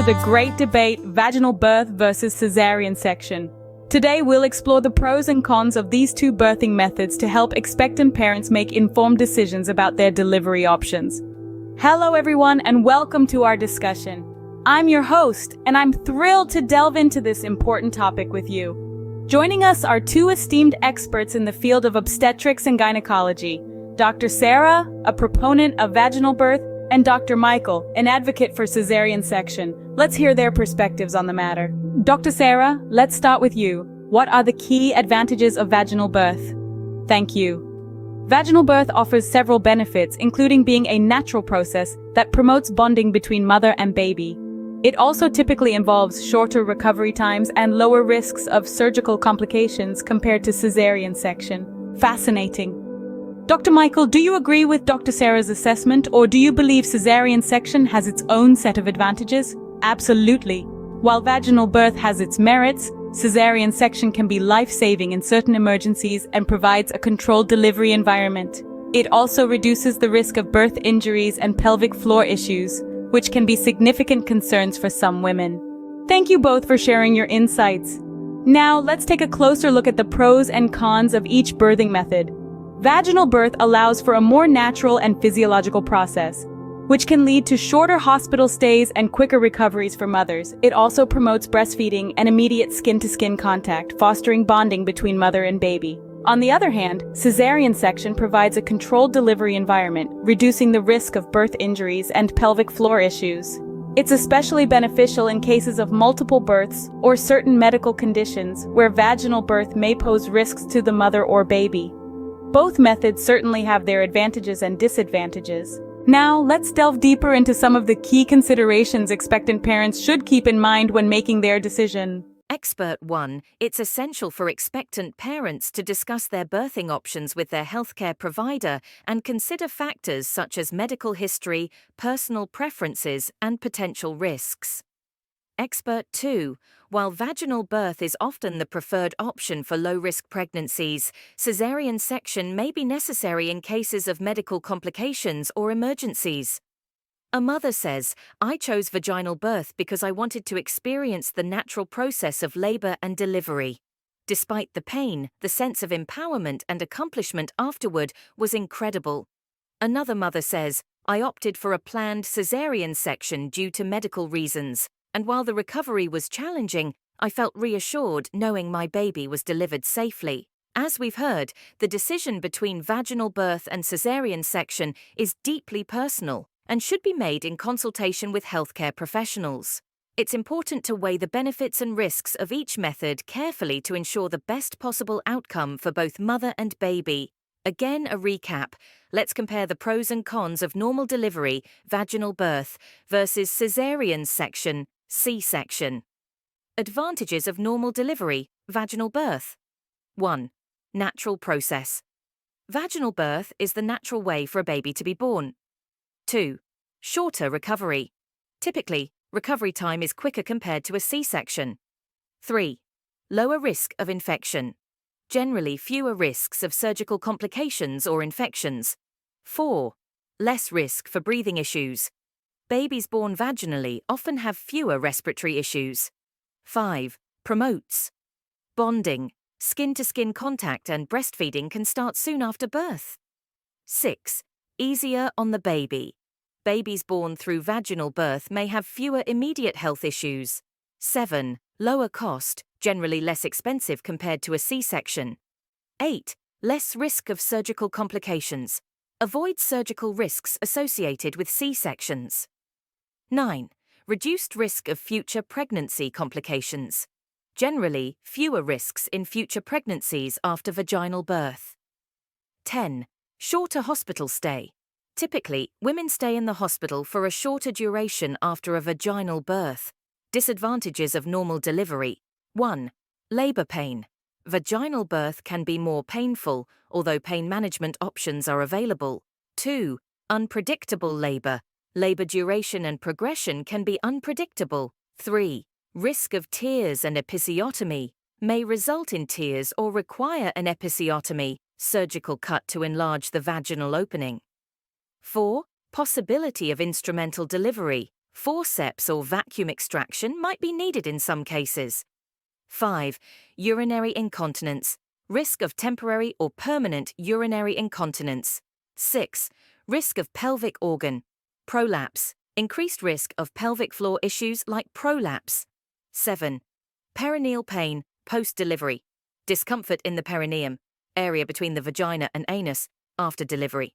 to the great debate, vaginal birth versus cesarean section. Today we'll explore the pros and cons of these two birthing methods to help expectant parents make informed decisions about their delivery options. Hello everyone and welcome to our discussion. I'm your host and I'm thrilled to delve into this important topic with you. Joining us are two esteemed experts in the field of obstetrics and gynecology, Dr. Sarah, a proponent of vaginal birth, and Dr. Michael, an advocate for cesarean section. Let's hear their perspectives on the matter. Dr. Sarah, let's start with you. What are the key advantages of vaginal birth? Thank you. Vaginal birth offers several benefits, including being a natural process that promotes bonding between mother and baby. It also typically involves shorter recovery times and lower risks of surgical complications compared to cesarean section. Fascinating. Dr. Michael, do you agree with Dr. Sarah's assessment, or do you believe cesarean section has its own set of advantages? Absolutely. While vaginal birth has its merits, cesarean section can be life-saving in certain emergencies and provides a controlled delivery environment. It also reduces the risk of birth injuries and pelvic floor issues, which can be significant concerns for some women. Thank you both for sharing your insights. Now, let's take a closer look at the pros and cons of each birthing method. Vaginal birth allows for a more natural and physiological process, which can lead to shorter hospital stays and quicker recoveries for mothers. It also promotes breastfeeding and immediate skin-to-skin contact, fostering bonding between mother and baby. On the other hand, cesarean section provides a controlled delivery environment, reducing the risk of birth injuries and pelvic floor issues. It's especially beneficial in cases of multiple births or certain medical conditions where vaginal birth may pose risks to the mother or baby. Both methods certainly have their advantages and disadvantages. Now, let's delve deeper into some of the key considerations expectant parents should keep in mind when making their decision. Expert 1. It's essential for expectant parents to discuss their birthing options with their healthcare provider and consider factors such as medical history, personal preferences, and potential risks. Expert 2. While vaginal birth is often the preferred option for low-risk pregnancies, cesarean section may be necessary in cases of medical complications or emergencies. A mother says, "I chose vaginal birth because I wanted to experience the natural process of labor and delivery. Despite the pain, the sense of empowerment and accomplishment afterward was incredible." Another mother says, "I opted for a planned cesarean section due to medical reasons. And while the recovery was challenging, I felt reassured knowing my baby was delivered safely." As we've heard, the decision between vaginal birth and cesarean section is deeply personal and should be made in consultation with healthcare professionals. It's important to weigh the benefits and risks of each method carefully to ensure the best possible outcome for both mother and baby. Again, a recap. Let's compare the pros and cons of normal delivery, vaginal birth, versus cesarean section, C-section. Advantages of normal delivery, vaginal birth. 1. Natural process. Vaginal birth is the natural way for a baby to be born. 2. Shorter recovery. Typically, recovery time is quicker compared to a C-section. 3. Lower risk of infection. Generally fewer risks of surgical complications or infections. 4. Less risk for breathing issues. Babies born vaginally often have fewer respiratory issues. 5. Promotes bonding. Skin-to-skin contact and breastfeeding can start soon after birth. 6. Easier on the baby. Babies born through vaginal birth may have fewer immediate health issues. 7. Lower cost, generally less expensive compared to a C-section. 8. Less risk of surgical complications. Avoid surgical risks associated with C-sections. 9. Reduced risk of future pregnancy complications. Generally, fewer risks in future pregnancies after vaginal birth. 10. Shorter hospital stay. Typically, women stay in the hospital for a shorter duration after a vaginal birth. Disadvantages of normal delivery. 1. Labor pain. Vaginal birth can be more painful, although pain management options are available. 2. Unpredictable labor. Labor duration and progression can be unpredictable. 3. Risk of tears and episiotomy. May result in tears or require an episiotomy, surgical cut to enlarge the vaginal opening. 4. Possibility of instrumental delivery. Forceps or vacuum extraction might be needed in some cases. 5. Urinary incontinence. Risk of temporary or permanent urinary incontinence. 6. Risk of pelvic organ prolapse. Increased risk of pelvic floor issues like prolapse. 7. Perineal pain post-delivery. Discomfort in the perineum, area between the vagina and anus, after delivery.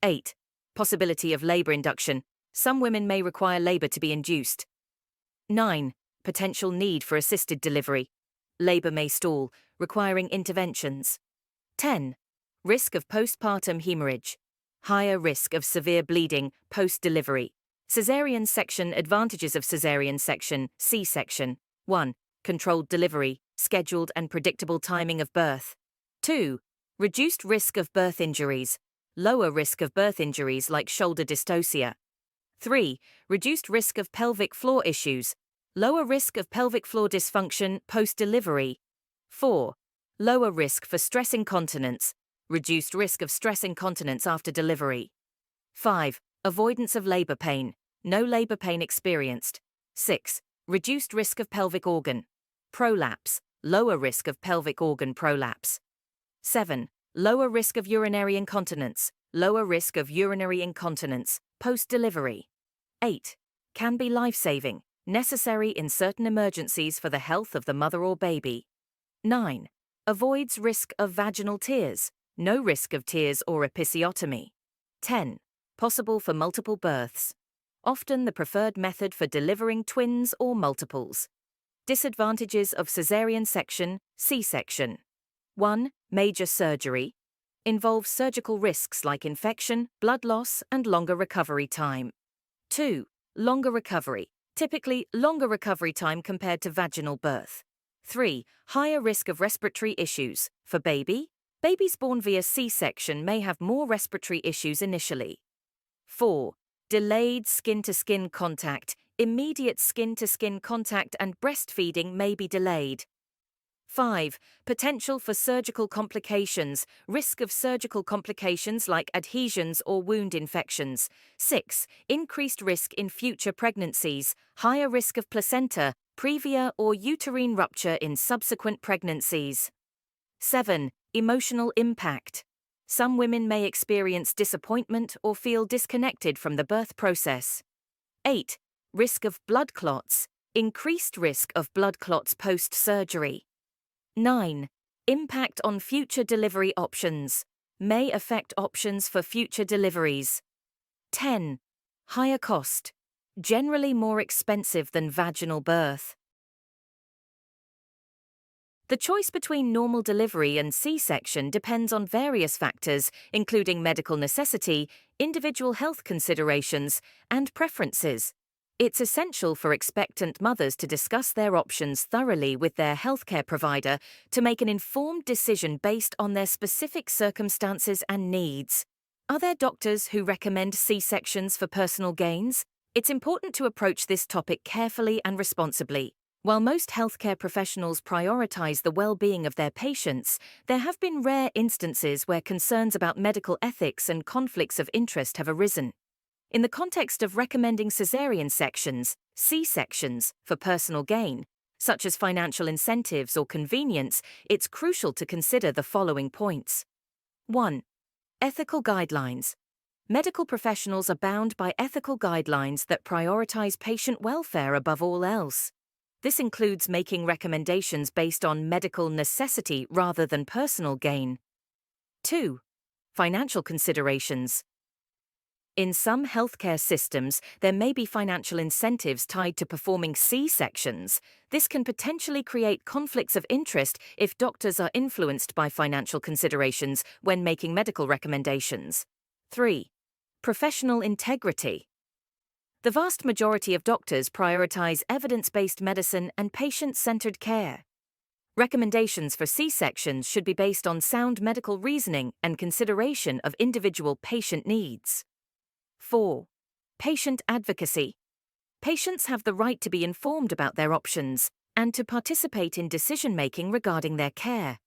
8. Possibility of labor induction. Some women may require labor to be induced. 9. Potential need for assisted delivery. Labor may stall, requiring interventions. 10. Risk of postpartum hemorrhage. Higher risk of severe bleeding post-delivery. Cesarean section. Advantages of cesarean section, C-section. 1. Controlled delivery, scheduled and predictable timing of birth. 2. Reduced risk of birth injuries. Lower risk of birth injuries like shoulder dystocia. 3. Reduced risk of pelvic floor issues. Lower risk of pelvic floor dysfunction post-delivery. 4. Lower risk for stress incontinence. Reduced risk of stress incontinence after delivery. 5. Avoidance of labor pain. No labor pain experienced. 6. Reduced risk of pelvic organ prolapse. Lower risk of pelvic organ prolapse. 7. Lower risk of urinary incontinence. Lower risk of urinary incontinence post-delivery. 8. Can be life-saving, necessary in certain emergencies for the health of the mother or baby. 9. Avoids risk of vaginal tears. No risk of tears or episiotomy. 10. Possible for multiple births. Often the preferred method for delivering twins or multiples. Disadvantages of cesarean section, C-section. 1. Major surgery. Involves surgical risks like infection, blood loss, and longer recovery time. 2. Longer recovery. Typically longer recovery time compared to vaginal birth. 3. Higher risk of respiratory issues. For babies born via C-section may have more respiratory issues initially. 4. Delayed skin-to-skin contact. Immediate skin-to-skin contact and breastfeeding may be delayed. 5. Potential for surgical complications. Risk of surgical complications like adhesions or wound infections. 6. Increased risk in future pregnancies. Higher risk of placenta, previa or uterine rupture in subsequent pregnancies. 7. Emotional impact. Some women may experience disappointment or feel disconnected from the birth process. 8. Risk of blood clots. Increased risk of blood clots post-surgery. 9. Impact on future delivery options. May affect options for future deliveries. 10. Higher cost. Generally more expensive than vaginal birth. The choice between normal delivery and C-section depends on various factors, including medical necessity, individual health considerations, and preferences. It's essential for expectant mothers to discuss their options thoroughly with their healthcare provider to make an informed decision based on their specific circumstances and needs. Are there doctors who recommend C-sections for personal gains? It's important to approach this topic carefully and responsibly. While most healthcare professionals prioritize the well-being of their patients, there have been rare instances where concerns about medical ethics and conflicts of interest have arisen. In the context of recommending cesarean sections, C-sections, for personal gain, such as financial incentives or convenience, it's crucial to consider the following points. 1. Ethical guidelines. Medical professionals are bound by ethical guidelines that prioritize patient welfare above all else. This includes making recommendations based on medical necessity rather than personal gain. 2. Financial considerations. In some healthcare systems, there may be financial incentives tied to performing C-sections. This can potentially create conflicts of interest if doctors are influenced by financial considerations when making medical recommendations. 3. Professional integrity. The vast majority of doctors prioritize evidence-based medicine and patient-centered care. Recommendations for C-sections should be based on sound medical reasoning and consideration of individual patient needs. 4. Patient advocacy. Patients have the right to be informed about their options and to participate in decision-making regarding their care.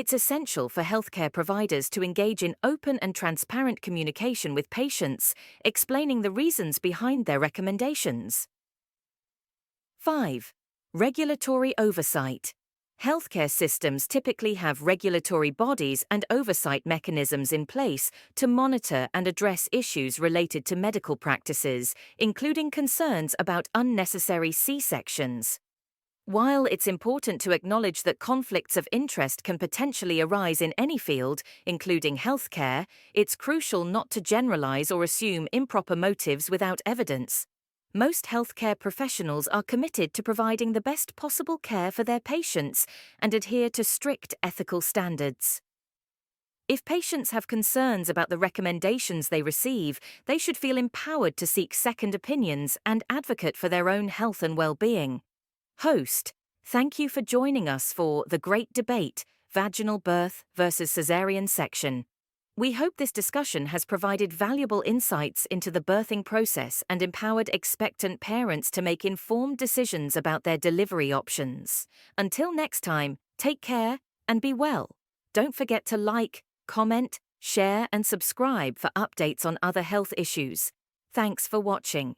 It's essential for healthcare providers to engage in open and transparent communication with patients, explaining the reasons behind their recommendations. 5. Regulatory oversight. Healthcare systems typically have regulatory bodies and oversight mechanisms in place to monitor and address issues related to medical practices, including concerns about unnecessary C-sections. While it's important to acknowledge that conflicts of interest can potentially arise in any field, including healthcare, it's crucial not to generalize or assume improper motives without evidence. Most healthcare professionals are committed to providing the best possible care for their patients and adhere to strict ethical standards. If patients have concerns about the recommendations they receive, they should feel empowered to seek second opinions and advocate for their own health and well-being. Host, thank you for joining us for The Great Debate, Vaginal Birth versus Cesarean Section. We hope this discussion has provided valuable insights into the birthing process and empowered expectant parents to make informed decisions about their delivery options. Until next time, take care and be well. Don't forget to like, comment, share, and subscribe for updates on other health issues. Thanks for watching.